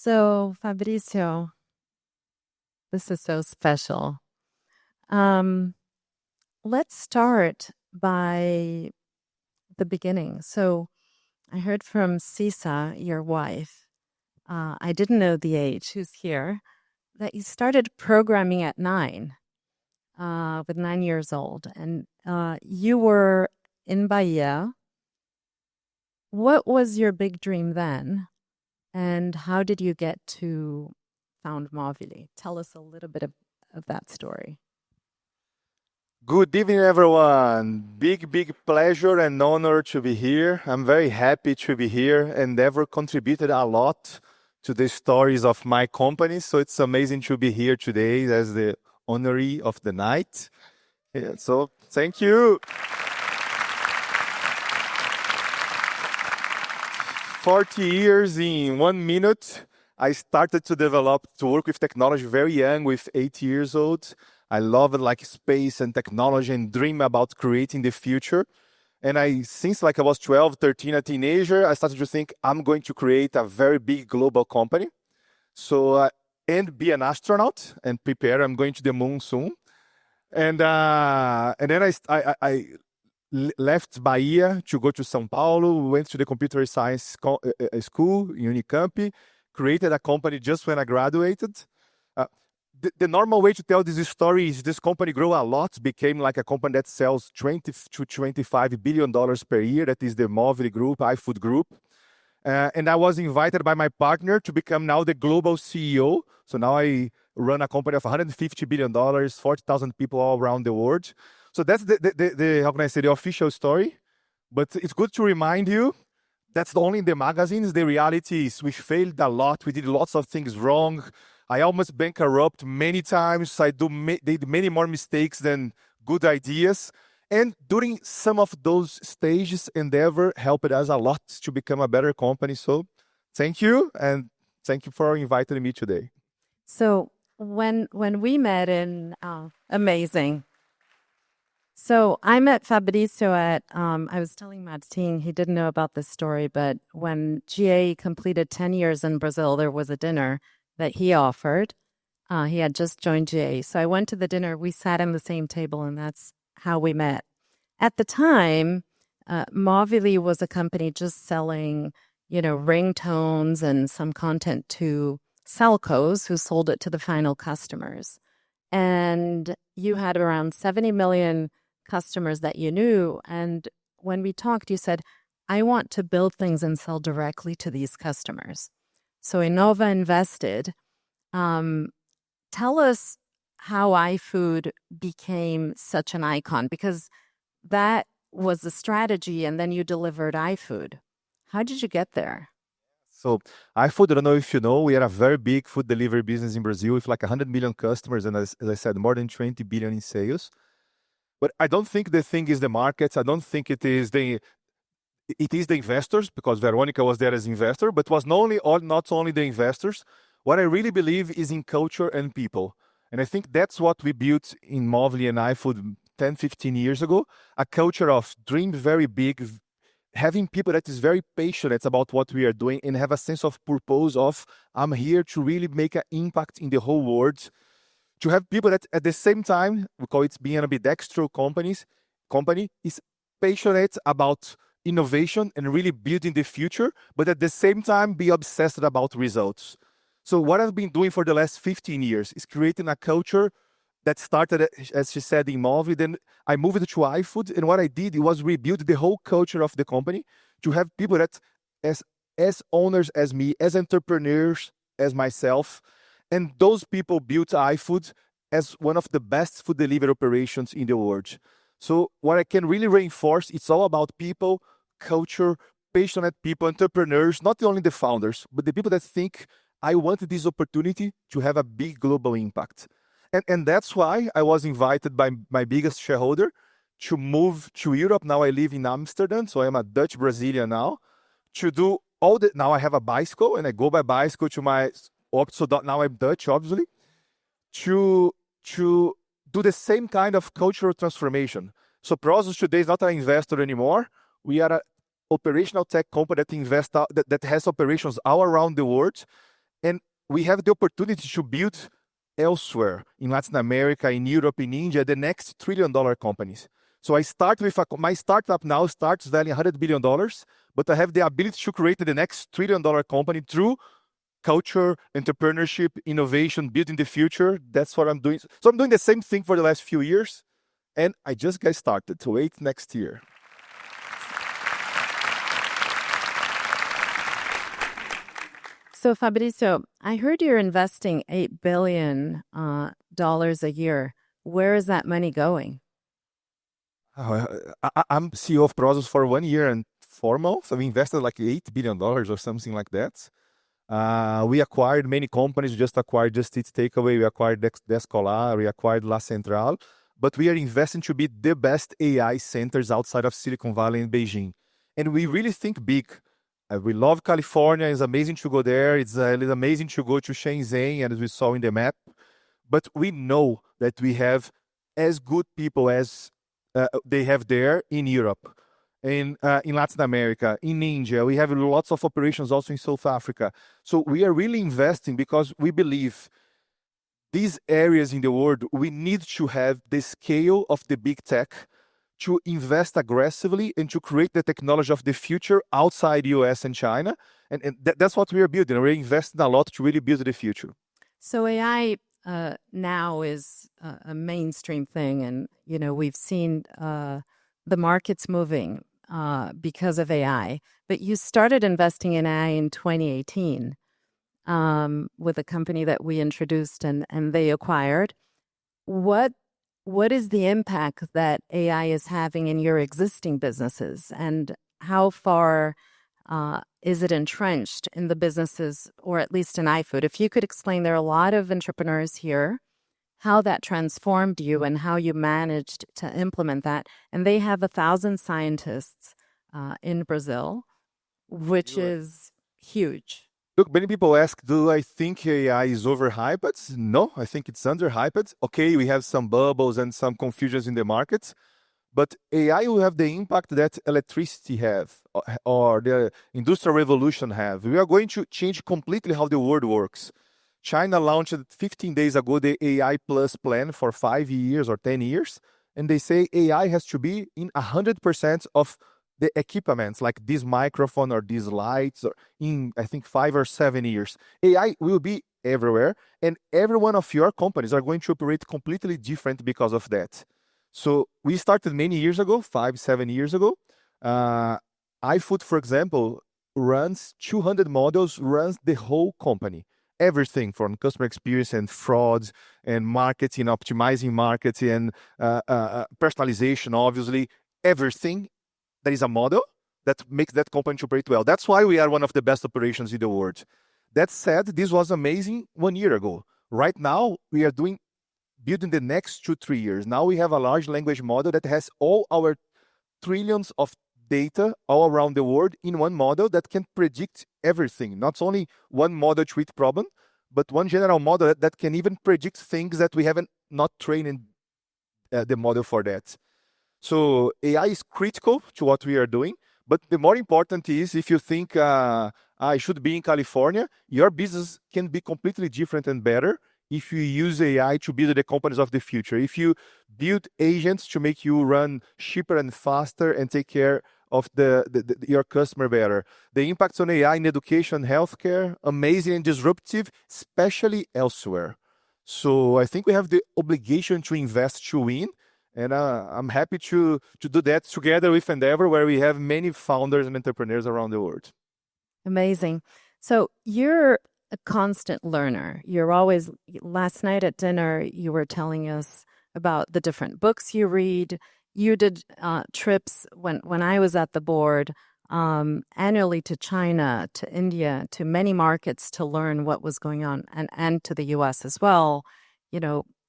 So, Fabricio, this is so special. Um, let's start by the beginning. So, I heard from Sisa, your wife. I didn't know the age, who's here, that you started programming at 9, with 9 years old. And you were in Bahia. What was your big dream then? And how did you get to found Movile? Tell us a little bit of that story. Good evening, everyone. Big pleasure and honor to be here. I'm very happy to be here. Endeavor contributed a lot to the stories of my company, so it's amazing to be here today as the honoree of the night. Yeah, so thank you. 40 years in 1 minute. I started to work with technology very young, with 8 years old. I love like space and technology and dream about creating the future. And since like I was 12, 13, a teenager, I started to think I'm going to create a very big global company. And be an astronaut and prepare. I'm going to the moon soon. And then I left Bahia to go to São Paulo, went to the computer science school, Unicamp, created a company just when I graduated. The normal way to tell this story is this company grew a lot, became like a company that sells $20 to $25 billion per year. That is the Movile group, iFood group. And I was invited by my partner to become now the global CEO. So now I run a company of $150 billion, 40,000 people all around the world. So that's the how can I say, the official story. But it's good to remind you that's only in the magazines. The reality is we failed a lot. We did lots of things wrong. I almost bankrupt many times. I did many more mistakes than good ideas. And during some of those stages, Endeavor helped us a lot to become a better company. So thank you. And thank you for inviting me today. So when we met in amazing. So I met Fabricio at I was telling Martin, he didn't know about this story, but when GA completed 10 years in Brazil, there was a dinner that he offered. He had just joined GA. So I went to the dinner, we sat on the same table, and that's how we met. At the time, Movile was a company just selling, ringtones and some content to Salcos, who sold it to the final customers. And you had around 70 million customers that you knew. And when we talked, you said, I want to build things and sell directly to these customers. So Innova invested. Tell us how iFood became such an icon, because that was the strategy, and then you delivered iFood. How did you get there? So iFood, I don't know if you know, we are a very big food delivery business in Brazil with like 100 million customers and as I said, more than 20 billion in sales. But I don't think the thing is the markets. I don't think it is the investors, because Veronica was there as investor, but was not only the investors. What I really believe is in culture and people. And I think that's what we built in Movile and iFood 10, 15 years ago, a culture of dream very big, having people that is very passionate about what we are doing and have a sense of purpose of, I'm here to really make an impact in the whole world. To have people that at the same time, we call it being ambidextrous company, is passionate about innovation and really building the future, but at the same time be obsessed about results. So what I've been doing for the last 15 years is creating a culture that started, as she said, in Movile. Then I moved to iFood, and what I did was rebuild the whole culture of the company to have people that as owners as me, as entrepreneurs as myself, and those people built iFood as one of the best food delivery operations in the world. So what I can really reinforce, it's all about people, culture, passionate people, entrepreneurs, not only the founders, but the people that think, I want this opportunity to have a big global impact. And that's why I was invited by my biggest shareholder to move to Europe. Now I live in Amsterdam, so I'm a Dutch Brazilian now, to do now I have a bicycle and I go by bicycle to my, so now I'm Dutch, obviously, to do the same kind of cultural transformation. So Prosus today is not an investor anymore. We are an operational tech company that has operations all around the world. And we have the opportunity to build elsewhere in Latin America, in Europe, in India, the next trillion-dollar companies. So I start with my startup now starts valuing $100 billion, but I have the ability to create the next trillion-dollar company through culture, entrepreneurship, innovation, building the future. That's what I'm doing. So I'm doing the same thing for the last few years, and I just got started. To wait next year. So, Fabricio, I heard you're investing $8 billion dollars a year. Where is that money going? I'm CEO of Prosus for 1 year and 4 months. We invested like $8 billion or something like that. We acquired many companies. We just acquired Just Eat Takeaway. We acquired Descolar. We acquired La Central. But we are investing to be the best AI centers outside of Silicon Valley and Beijing. And we really think big. We love California. It's amazing to go there. It's amazing to go to Shenzhen, as we saw in the map. But we know that we have as good people as they have there in Europe, in Latin America, in India. We have lots of operations also in South Africa. So we are really investing because we believe these areas in the world, we need to have the scale of the big tech to invest aggressively and to create the technology of the future outside US and China. And that's what we are building. We're investing a lot to really build the future. So AI now is a mainstream thing, and we've seen the markets moving because of AI. But you started investing in AI in 2018 with a company that we introduced and they acquired. What is the impact that AI is having in your existing businesses, and how far is it entrenched in the businesses, or at least in iFood? If you could explain, there are a lot of entrepreneurs here, how that transformed you and how you managed to implement that. And they have 1,000 scientists in Brazil, which is huge. Look, many people ask, do I think AI is overhyped? No, I think it's underhyped. Okay, we have some bubbles and some confusions in the market, but AI will have the impact that electricity have or the industrial revolution have. We are going to change completely how the world works. China launched 15 days ago the AI Plus plan for 5 years or 10 years, and they say AI has to be in 100% of the equipments, like this microphone or these lights, or in, I think, 5 or 7 years. AI will be everywhere, and every one of your companies are going to operate completely different because of that. So we started many years ago, 5, 7 years ago. iFood, for example, runs 200 models, runs the whole company. Everything from customer experience and fraud and marketing, optimizing marketing and personalization, obviously, everything. There is a model that makes that company to operate well. That's why we are one of the best operations in the world. That said, this was amazing 1 year ago. Right now, we are building the next 2-3 years. Now we have a large language model that has all our trillions of data all around the world in one model that can predict everything. Not only one model to each problem, but one general model that can even predict things that we haven't not trained the model for that. So AI is critical to what we are doing, but the more important is if you think I should be in California, your business can be completely different and better if you use AI to build the companies of the future. If you build agents to make you run cheaper and faster and take care of your customer better. The impacts on AI in education, healthcare, amazing and disruptive, especially elsewhere. So I think we have the obligation to invest to win. And I'm happy to do that together with Endeavor, where we have many founders and entrepreneurs around the world. Amazing. So you're a constant learner. You're always, last night at dinner, you were telling us about the different books you read. You did trips when I was at the board annually to China, to India, to many markets to learn what was going on, and to the US as well.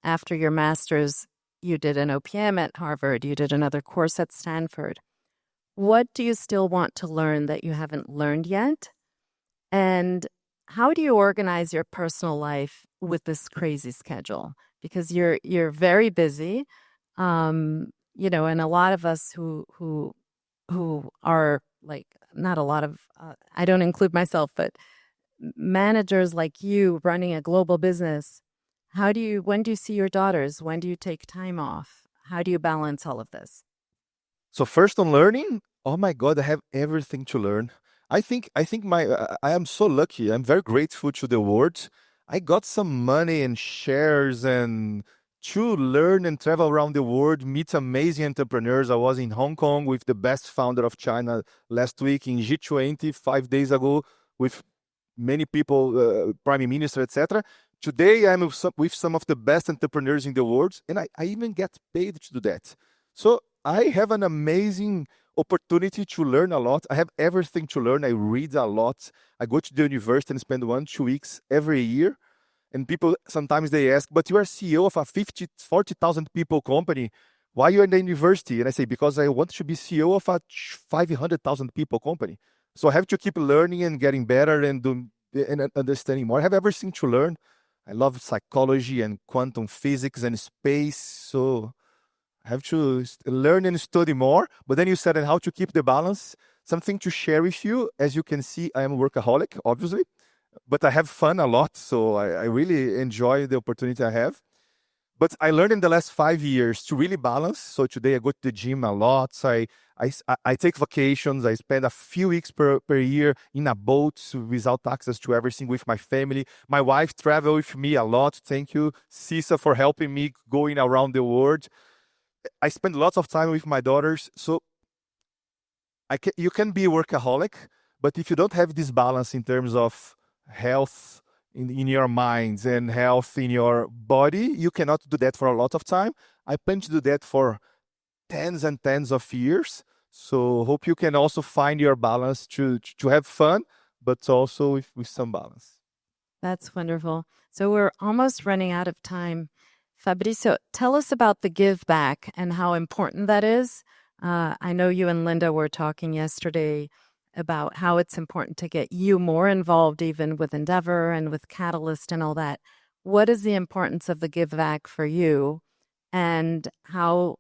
After your master's, you did an OPM at Harvard. You did another course at Stanford. What do you still want to learn that you haven't learned yet? And how do you organize your personal life with this crazy schedule? Because you're very busy, and a lot of us who are like, not a lot of, I don't include myself, but managers like you running a global business, when do you see your daughters? When do you take time off? How do you balance all of this? So first on learning, oh my God, I have everything to learn. I think I am so lucky. I'm very grateful to the world. I got some money and shares and to learn and travel around the world, meet amazing entrepreneurs. I was in Hong Kong with the best founder of China last week in G20 5 days ago with many people, prime minister, etc. Today, I'm with some of the best entrepreneurs in the world, and I even get paid to do that. So I have an amazing opportunity to learn a lot. I have everything to learn. I read a lot. I go to the university and spend 1, 2 weeks every year. And people sometimes they ask, but you are CEO of a 50, 40,000 people company. Why you are in the university? And I say, because I want to be CEO of a 500,000 people company. So I have to keep learning and getting better and understanding more. I have everything to learn. I love psychology and quantum physics and space. So I have to learn and study more. But then you said, and how to keep the balance. Something to share with you. As you can see, I am a workaholic, obviously, but I have fun a lot. So I really enjoy the opportunity I have. But I learned in the last 5 years to really balance. So today I go to the gym a lot. So I take vacations. I spend a few weeks per year in a boat without access to everything with my family. My wife travels with me a lot. Thank you, Cisa, for helping me going around the world. I spend lots of time with my daughters. So you can be a workaholic, but if you don't have this balance in terms of health in your minds and health in your body, you cannot do that for a lot of time. I plan to do that for tens and tens of years. So hope you can also find your balance to have fun, but also with some balance. That's wonderful. So we're almost running out of time. Fabricio, tell us about the give back and how important that is. I know you and Linda were talking yesterday about how it's important to get you more involved, even with Endeavor and with Catalyst and all that. What is the importance of the give back for you, and how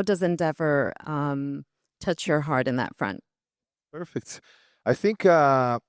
does Endeavor touch your heart in that front? Perfect. I think I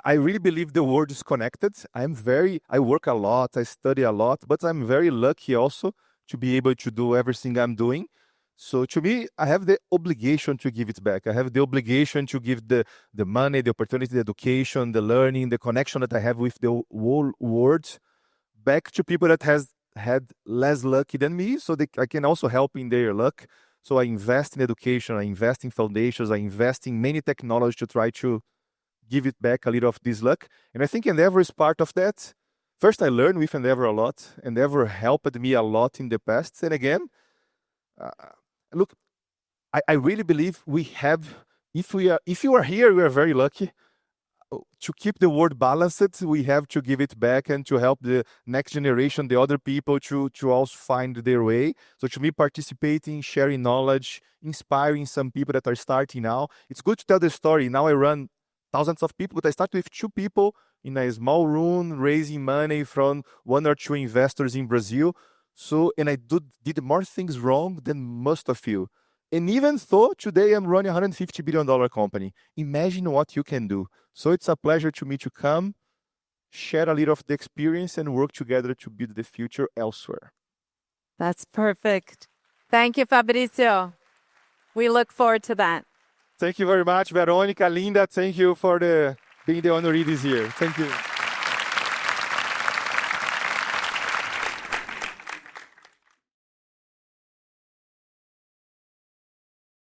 really believe the world is connected. I work a lot, I study a lot, but I'm very lucky also to be able to do everything I'm doing. So to me, I have the obligation to give it back. I have the obligation to give the money, the opportunity, the education, the learning, the connection that I have with the whole world back to people that has had less lucky than me, so I can also help in their luck. So I invest in education, I invest in foundations, I invest in many technology to try to give it back a little of this luck. And I think Endeavor is part of that. First, I learned with Endeavor a lot. Endeavor helped me a lot in the past. And again, uh, look, I really believe we have, if you are here, we are very lucky. To keep the world balanced, we have to give it back and to help the next generation, the other people to also find their way. So to me, participating, sharing knowledge, inspiring some people that are starting now. It's good to tell the story. Now I run thousands of people, but I started with 2 people in a small room, raising money from 1 or 2 investors in Brazil. So, and I did more things wrong than most of you. And even though today I'm running a $150 billion company, imagine what you can do. So it's a pleasure to me to come, share a little of the experience, and work together to build the future elsewhere. That's perfect. Thank you, Fabricio. We look forward to that. Thank you very much, Veronica, Linda. Thank you for being the honoree this year. Thank you.